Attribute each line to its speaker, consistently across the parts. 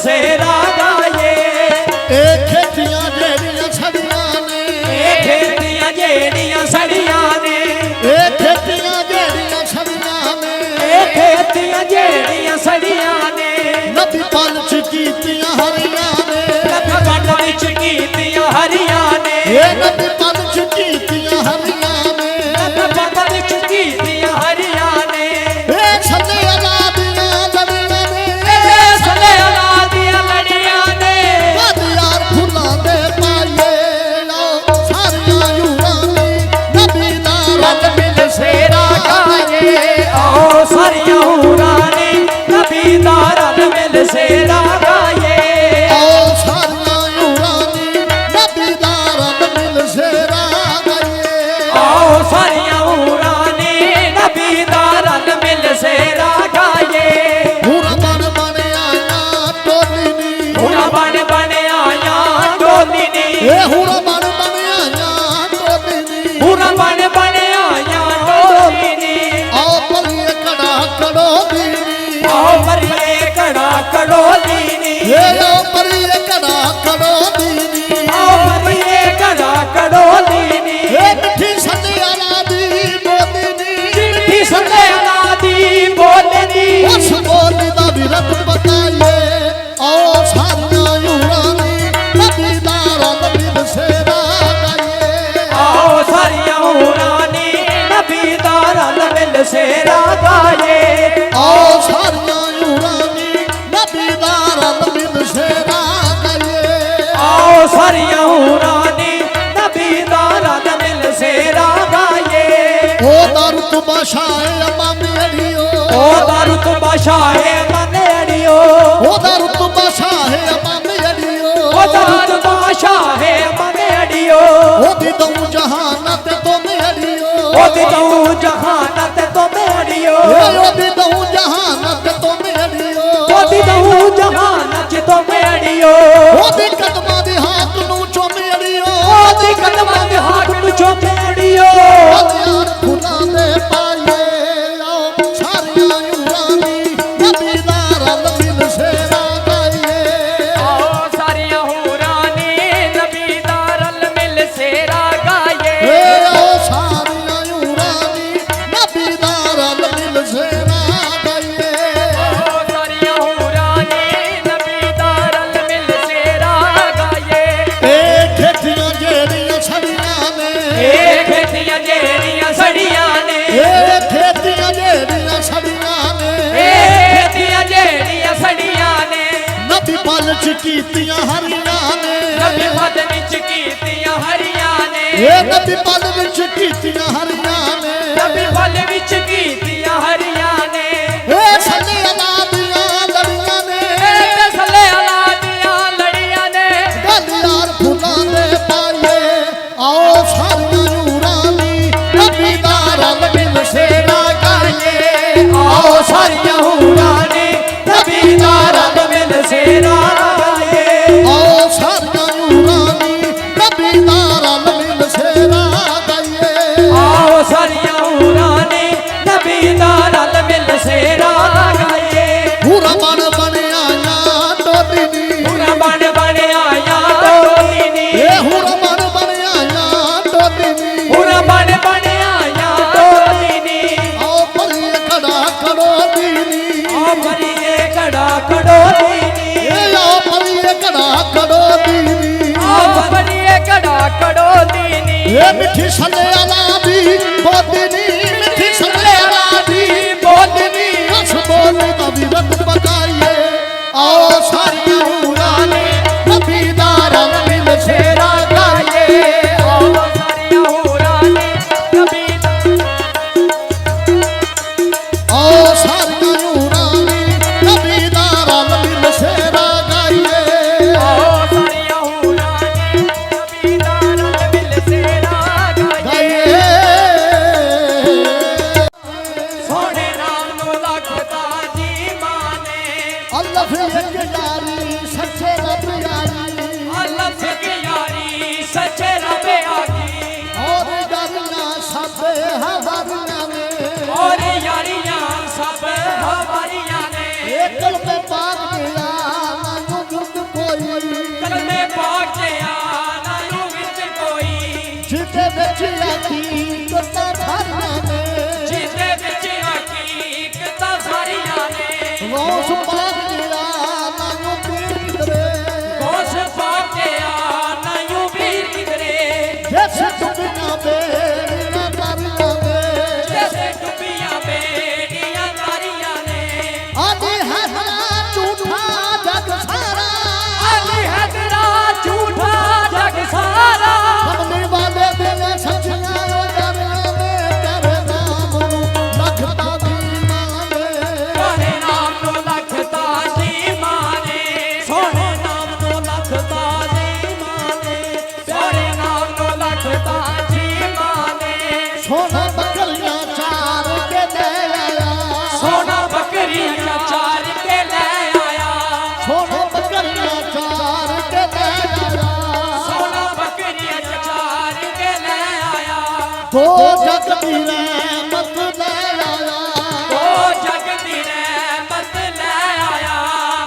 Speaker 1: सेरा गाए।
Speaker 2: ए खेतियां जेड़ियां सड़ियां ने,
Speaker 1: ए खेतियां जेड़ियां सड़ियां ने,
Speaker 2: ए खेतियां जेड़ियां सड़ियां ने,
Speaker 1: ए खेतियां जेड़ियां सड़ियां ने,
Speaker 2: नबी पल च कीतियां हरियां ने,
Speaker 1: नबी पल विच कीतियां हरियां ने,
Speaker 2: ए नबी पल च कीतियां हरियां ने,
Speaker 1: नबी पल विच कीतियां हरियां ने।
Speaker 2: ए सल्ले अला दियां लड़ियां ने,
Speaker 1: ए सल्ले अला दियां लड़ियां ने,
Speaker 2: बद यार फुल्लां दे पाइए। आओ सारियां यूरां दी नबी दा
Speaker 1: रल मिल सेरा गाए। आओ सारियां हूरां ने नबी दा रल मिल सेरा गाए।
Speaker 2: आओ सारियां यूरां दी नबी दा रल मिल सेरा गाइए।
Speaker 1: आओ सारियां हूरां ने नबी दा रल मिल सेरा गाए।
Speaker 2: हुरा बन बन आया टोली नी,
Speaker 1: हुरा बन बन आया डोली नी,
Speaker 2: ए हुरा बन बन आया टोली नी।
Speaker 1: हुरा बन बन आया डोली नी।
Speaker 2: आओ पलिए कड़ा कड़ो दीनी,
Speaker 1: आओ मरिए कड़ा कड़ोली नी,
Speaker 2: ए आओ पलिए कड़ा कड़ो दीनी।
Speaker 1: आओ मरिए कड़ा कड़ोली नी।
Speaker 2: ए मिठी सल्ले अला दी बोली नी,
Speaker 1: चिट्ठी सल्ले अला दी बोलनी।
Speaker 2: उस बोली दा भी रब बताइए। आओ सारियां यूरां दी नबी दा रल मिल सेरा गाइए।
Speaker 1: आओ सारियां हूरां ने नबी दा रल मिल सेरा गाए।
Speaker 2: आओ सारियां यूरां दी नबी दा रल मिल सेरा गाइए।
Speaker 1: आओ सारियां हूरां ने नबी दा रल मिल सेरा गाए।
Speaker 2: ओ दारुत बाशाए अमानी अड़ियो,
Speaker 1: ओ दारुत बाशाए मने अड़ियो,
Speaker 2: ओ दारुत बाशाए अमानी अड़ियो,
Speaker 1: ओ दारुत बाशाए मने अड़ियो,
Speaker 2: ओ दी दऊं जहानत तो में अड़ियो,
Speaker 1: ओ दी दऊं जहानत तो में अड़ियो,
Speaker 2: ओ दी दऊं जहानत तो में अड़ियो,
Speaker 1: ओ दी दऊं जहानत तो में अड़ियो,
Speaker 2: ओ दी कदमां दी हाथ नूं चुम अड़ियो,
Speaker 1: ओ दी कदमां दे हाथ नूं चुम अड़ियो।
Speaker 2: यार फुल्लां दे पाइए। आओ सारियां यूरां दी नबी दा रल मिल सेरा गाइए।
Speaker 1: आओ सारियां हूरां ने नबी दा रल मिल सेरा गाए।
Speaker 2: ए आओ सारियां यूरां दी नबी दा रल मिल सेरा गाइए।
Speaker 1: आओ सारियां हूरां ने नबी दा रल मिल सेरा गाए।
Speaker 2: ए खेतियां जेड़ियां सड़ियां ने,
Speaker 1: ए खेतियां जेड़ियां सड़ियां ने,
Speaker 2: ए खेतियां जेड़ियां सड़ियां ने,
Speaker 1: ए खेतियां जेड़ियां सड़ियां ने,
Speaker 2: नबी पल च कीतियां हरियां ने,
Speaker 1: नबी पद विच कीतियां हरियां ने,
Speaker 2: ए नबी पल विच कीतियां हरियां ने,
Speaker 1: नबी पल विच कीतियां हरियां ने।
Speaker 2: ए सल्ले अला दियां लड़ियां ने,
Speaker 1: ए सल्ले अला दियां लड़ियां ने,
Speaker 2: गल यार फुल्लां दे पाइए। आओ सारियां यूरां दी नबी दा रल मिल सेरा गाइए।
Speaker 1: आओ सारियां हूरां ने नबी दा रल मिल सेरा गाए।
Speaker 2: आओ सारियां यूरां दी नबी दा रल मिल सेरा गाइए।
Speaker 1: आओ सारियां हूरां ने नबी दा रल मिल सेरा गाए।
Speaker 2: हुरा बन बन आया टोली नी,
Speaker 1: हुरा बन बन आया डोली नी,
Speaker 2: ए हुरा बन बन आया टोली नी।
Speaker 1: हुरा बन बन आया डोली नी।
Speaker 2: आओ पलिए कड़ा कड़ो दीनी,
Speaker 1: आओ मरिए कड़ा कड़ोली नी,
Speaker 2: ए आओ पलिए कड़ा कड़ो दीनी।
Speaker 1: आओ मरिए कड़ा कड़ोली नी।
Speaker 2: ए मिठी सल्ले अला दी बोली नी, मिठी सल्ले अला दी बोली नी। उस बोली दा भी रब बताइए। आओ सारियां यूरां दी नबी दा रल मिल सेरा गाइए।
Speaker 1: आओ सारियां हूरां ने नबी दा,
Speaker 2: आओ सारियां यूरां दी नबी दा रल मिल सेरा गाइए।
Speaker 1: आओ सारियां हूरां ने नबी दा रल मिल सेरा गाए।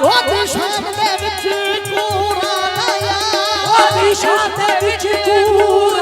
Speaker 2: ਉਹਦੀ ਸ਼ਾਨ ਦੇ ਵਿੱਚ ਕੂਰਾਂ ਆਇਆ
Speaker 1: ਉਹਦੀ ਸ਼ਾਨ ਦੇ ਵਿੱਚ ਕੂਰ